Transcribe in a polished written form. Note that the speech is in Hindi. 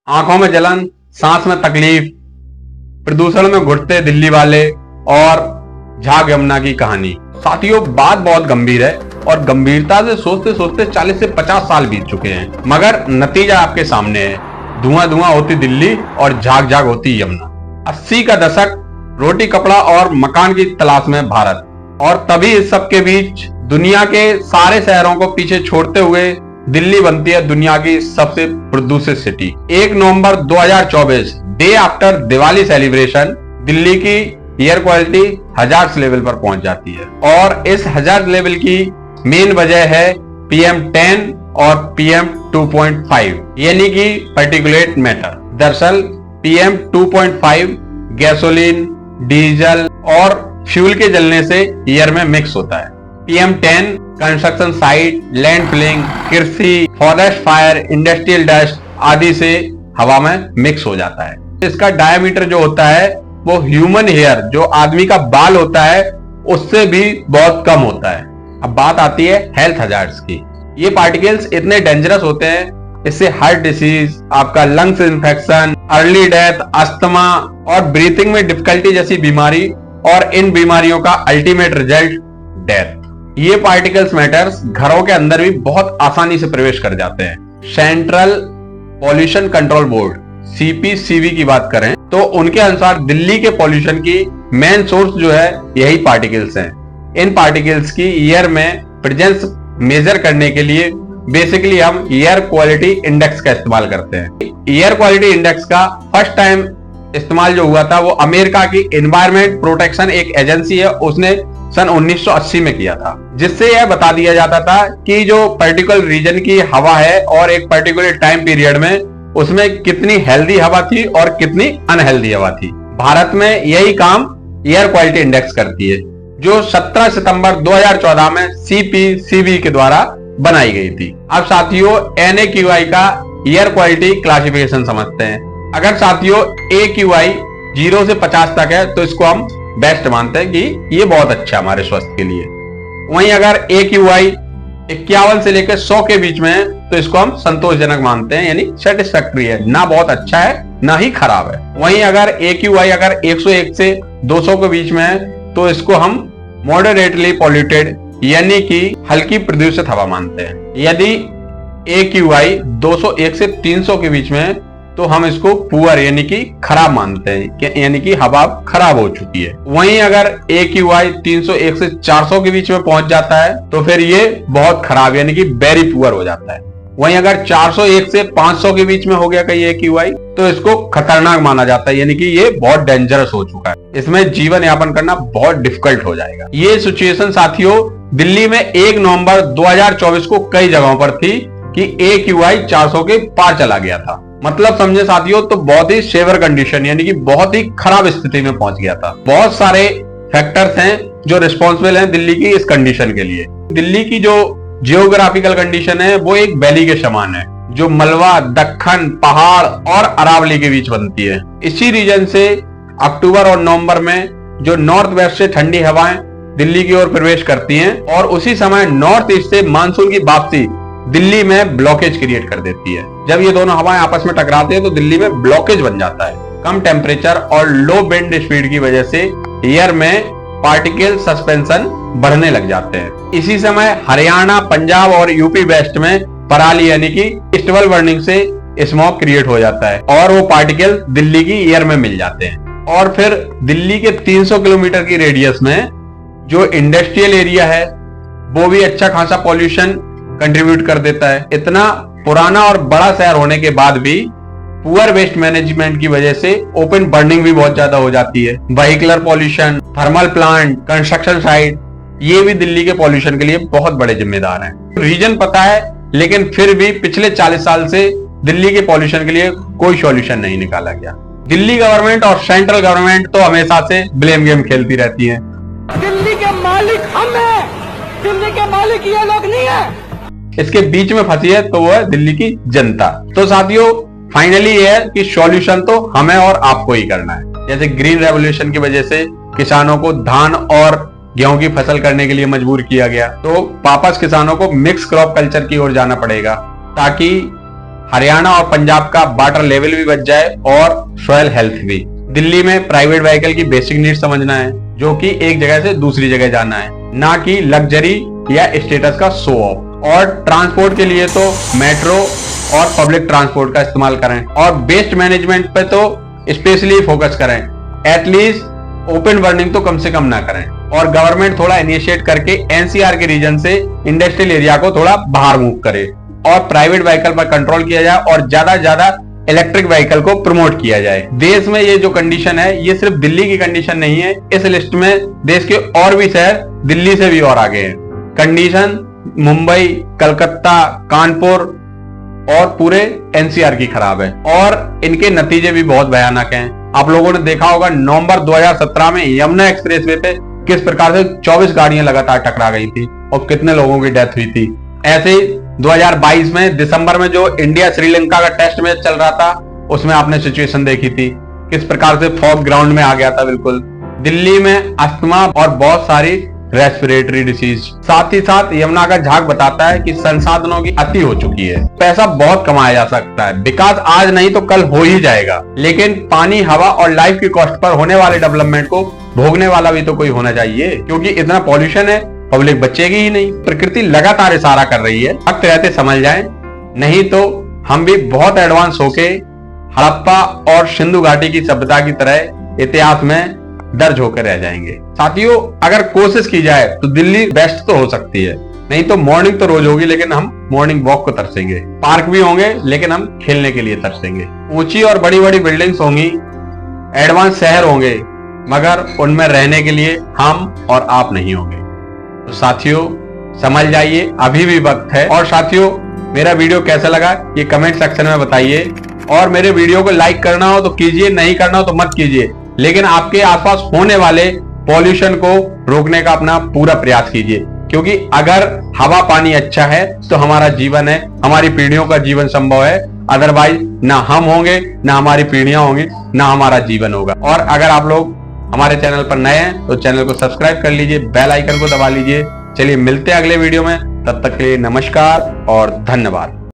आंखों में जलन, सांस में तकलीफ, प्रदूषण में घुटते दिल्ली वाले और झाग यमुना की कहानी। साथियों, बात बहुत गंभीर है और गंभीरता से सोचते सोचते 40 से 50 साल बीत चुके हैं, मगर नतीजा आपके सामने है। धुआं धुआं होती दिल्ली और झाग झाग होती यमुना। 80 का दशक, रोटी कपड़ा और मकान की तलाश में भारत, और तभी इस सब के बीच दुनिया के सारे शहरों को पीछे छोड़ते हुए दिल्ली बनती है दुनिया की सबसे प्रदूषित सिटी। 1 नवंबर 2024, day after Diwali celebration, Delhi की एयर क्वालिटी हजार्ड्स लेवल पर पहुंच जाती है। और इस हजार्ड लेवल की मेन वजह है PM10 और PM2.5 यानी कि पार्टिकुलेट मैटर। दरअसल PM2.5 गैसोलीन, डीजल और फ्यूल के जलने से एयर में मिक्स होता है। PM10 construction site, land filling, कृषि, फॉरेस्ट फायर, इंडस्ट्रियल डस्ट आदि से हवा में मिक्स हो जाता है। इसका डायमीटर जो होता है वो ह्यूमन हेयर, जो आदमी का बाल होता है, उससे भी बहुत कम होता है। अब बात आती है हेल्थ हजार्ड्स की। ये पार्टिकल्स इतने डेंजरस होते हैं, इससे हार्ट डिसीज, आपका lungs infection, early death, asthma और ब्रीथिंग में डिफिकल्टी जैसी बीमारी, और इन बीमारियों का अल्टीमेट रिजल्ट डेथ। ये पार्टिकल्स मैटर्स घरों के अंदर भी बहुत आसानी से प्रवेश कर जाते हैं। Central pollution control board CPCB की बात करें तो उनके अनुसार दिल्ली के पॉल्यूशन की मेन सोर्स जो है यही पार्टिकल्स हैं। इन पार्टिकल्स की एयर में प्रेजेंस मेजर करने के लिए बेसिकली हम एयर क्वालिटी इंडेक्स का इस्तेमाल करते हैं। एयर क्वालिटी इंडेक्स का फर्स्ट टाइम इस्तेमाल जो हुआ था वो अमेरिका की एनवायरमेंट प्रोटेक्शन एक एजेंसी है, उसने सन 1980 में किया था, जिससे यह बता दिया जाता था कि जो पर्टिकुलर रीजन की हवा है और एक पर्टिकुलर टाइम पीरियड में उसमें कितनी हेल्दी हवा थी और कितनी अनहेल्दी हवा थी। भारत में यही काम एयर क्वालिटी इंडेक्स करती है, जो 17 सितंबर 2014 में CPCB के द्वारा बनाई गई थी। अब साथियों, NAQI का एयर क्वालिटी क्लासिफिकेशन समझते हैं। अगर साथियों AQI 0 से 50 तक है तो इसको हम बेस्ट मानते हैं कि ये बहुत अच्छा हमारे स्वास्थ्य के लिए। वहीं अगर AQI 51 से लेकर 100 के बीच में है तो इसको हम संतोषजनक मानते हैं, यानी सेटिस्फैक्ट्री है, ना बहुत अच्छा है ना ही खराब है। वहीं अगर AQI अगर 101 से 200 के बीच में है तो इसको हम मॉडरेटली पॉल्यूटेड यानी कि हल्की प्रदूषित हवा मानते हैं। यदि AQI 201 से 300 के बीच में है तो हम इसको पुअर यानी कि खराब मानते हैं, यानी कि हवा खराब हो चुकी है। वहीं अगर AQI 301 से 400 के बीच में पहुंच जाता है तो फिर ये बहुत खराब यानी कि वेरी पुअर हो जाता है। वहीं अगर 401 से 500 के बीच में हो गया कहीं AQI तो इसको खतरनाक माना जाता है, यानी कि ये बहुत डेंजरस हो चुका है, इसमें जीवन यापन करना बहुत डिफिकल्ट हो जाएगा। ये सिचुएशन साथियों दिल्ली में 1 नवंबर 2024 को कई जगहों पर थी कि AQI 400 के पार चला गया था। मतलब समझे साथियों, तो बहुत ही सेवर कंडीशन यानी कि बहुत ही खराब स्थिति में पहुंच गया था। बहुत सारे फैक्टर्स हैं जो रिस्पॉन्सिबल हैं दिल्ली की इस कंडीशन के लिए। दिल्ली की जो जियोग्राफिकल कंडीशन है वो एक वैली के समान है, जो मलबा, दक्खन, पहाड़ और अरावली के बीच बनती है। इसी रीजन से अक्टूबर और नवंबर में जो नॉर्थ वेस्ट से ठंडी हवाएं दिल्ली की ओर प्रवेश करती हैं और उसी समय नॉर्थ ईस्ट से मानसून की वापसी दिल्ली में ब्लॉकेज क्रिएट कर देती है। जब ये दोनों हवाएं आपस में टकराती हैं तो दिल्ली में ब्लॉकेज बन जाता है। कम टेम्परेचर और लो विंड स्पीड की वजह से एयर में पार्टिकल सस्पेंशन बढ़ने लग जाते हैं। इसी समय हरियाणा, पंजाब और यूपी वेस्ट में पराली यानी कि स्टबल बर्निंग से स्मोक क्रिएट हो जाता है और वो पार्टिकल दिल्ली की एयर में मिल जाते हैं। और फिर दिल्ली के 300 किलोमीटर की रेडियस में जो इंडस्ट्रियल एरिया है वो भी अच्छा खासा पॉल्यूशन कंट्रीब्यूट कर देता है। इतना पुराना और बड़ा शहर होने के बाद भी पुअर वेस्ट मैनेजमेंट की वजह से ओपन बर्निंग भी बहुत ज्यादा हो जाती है। Vehicular pollution, thermal plant, construction site, ये भी दिल्ली के पॉल्यूशन के लिए बहुत बड़े जिम्मेदार हैं। रीजन पता है लेकिन फिर भी पिछले 40 साल से दिल्ली के पॉल्यूशन के लिए कोई सॉल्यूशन नहीं निकाला गया। दिल्ली गवर्नमेंट और सेंट्रल गवर्नमेंट तो हमेशा से ब्लेम गेम खेलती रहती है। दिल्ली के मालिक हम हैं, दिल्ली के मालिक ये लोग नहीं है। इसके बीच में फंसी है तो वो है दिल्ली की जनता। तो साथियों, फाइनली ये है कि सॉल्यूशन तो हमें और आपको ही करना है। जैसे ग्रीन रेवोल्यूशन की वजह से किसानों को धान और गेहूं की फसल करने के लिए मजबूर किया गया, तो वापस किसानों को मिक्स क्रॉप कल्चर की ओर जाना पड़ेगा ताकि हरियाणा और पंजाब का वाटर लेवल भी बच जाए और सॉइल हेल्थ भी। दिल्ली में प्राइवेट व्हीकल की बेसिक नीड समझना है, जो कि एक जगह से दूसरी जगह जाना है, ना कि लग्जरी या स्टेटस का शो ऑफ। और ट्रांसपोर्ट के लिए तो मेट्रो और पब्लिक ट्रांसपोर्ट का इस्तेमाल करें और वेस्ट मैनेजमेंट पे तो स्पेशली फोकस करें। एटलीस्ट ओपन बर्निंग तो कम से कम ना करें। और गवर्नमेंट थोड़ा इनिशिएट करके एनसीआर के रीजन से इंडस्ट्रियल एरिया को थोड़ा बाहर मूव करे और प्राइवेट व्हीकल पर कंट्रोल किया जाए और ज्यादा से ज्यादा इलेक्ट्रिक व्हीकल को प्रमोट किया जाए। देश में ये जो कंडीशन है, ये सिर्फ दिल्ली की कंडीशन नहीं है। इस लिस्ट में देश के और भी शहर दिल्ली से भी और आगे हैं। कंडीशन मुंबई, कलकत्ता, कानपुर और पूरे एनसीआर की खराब है और इनके नतीजे भी बहुत भयानक हैं। आप लोगों ने देखा होगा नवंबर 2017 में यमुना एक्सप्रेसवे पे किस प्रकार से 24 गाड़ियां लगातार टकरा गई थी और कितने लोगों की डेथ हुई थी। ऐसे ही 2022 में दिसंबर में जो इंडिया श्रीलंका का टेस्ट मैच चल रहा था, उसमें आपने सिचुएशन देखी थी किस प्रकार से फॉग ग्राउंड में आ गया था। बिल्कुल दिल्ली में अस्थमा और बहुत सारी रेस्पिरेटरी डिसीज। साथ ही साथ यमुना का झाग बताता है कि संसाधनों की अति हो चुकी है। पैसा बहुत कमाया जा सकता है, विकास आज नहीं तो कल हो ही जाएगा, लेकिन पानी, हवा और लाइफ की कॉस्ट पर होने वाले डेवलपमेंट को भोगने वाला भी तो कोई होना चाहिए, क्योंकि इतना पॉल्यूशन है, पब्लिक बचेगी ही नहीं। प्रकृति लगातार इशारा कर रही है, वक्त रहते समझ जाएं, नहीं तो हम भी बहुत एडवांस होके हड़प्पा और सिंधु घाटी की सभ्यता की तरह इतिहास में दर्ज होकर रह जाएंगे। साथियों, अगर कोशिश की जाए तो दिल्ली बेस्ट तो हो सकती है। नहीं तो मॉर्निंग तो रोज होगी, लेकिन हम मॉर्निंग वॉक को तरसेंगे। पार्क भी होंगे, लेकिन हम खेलने के लिए तरसेंगे। ऊंची और बड़ी बड़ी बिल्डिंग्स होंगी, एडवांस शहर होंगे, मगर उनमें रहने के लिए हम और आप नहीं होंगे। तो साथियों, समझ जाइए, अभी भी वक्त है। और साथियों, मेरा वीडियो कैसा लगा ये कमेंट सेक्शन में बताइए। और मेरे वीडियो को लाइक करना हो तो कीजिए, नहीं करना हो तो मत कीजिए, लेकिन आपके आसपास होने वाले पॉल्यूशन को रोकने का अपना पूरा प्रयास कीजिए, क्योंकि अगर हवा पानी अच्छा है तो हमारा जीवन है, हमारी पीढ़ियों का जीवन संभव है। अदरवाइज ना हम होंगे, ना हमारी पीढ़ियां होंगी, ना हमारा जीवन होगा। और अगर आप लोग हमारे चैनल पर नए हैं तो चैनल को सब्सक्राइब कर लीजिए, बेल आइकन को दबा लीजिए। चलिए मिलते हैं अगले वीडियो में, तब तक के लिए नमस्कार और धन्यवाद।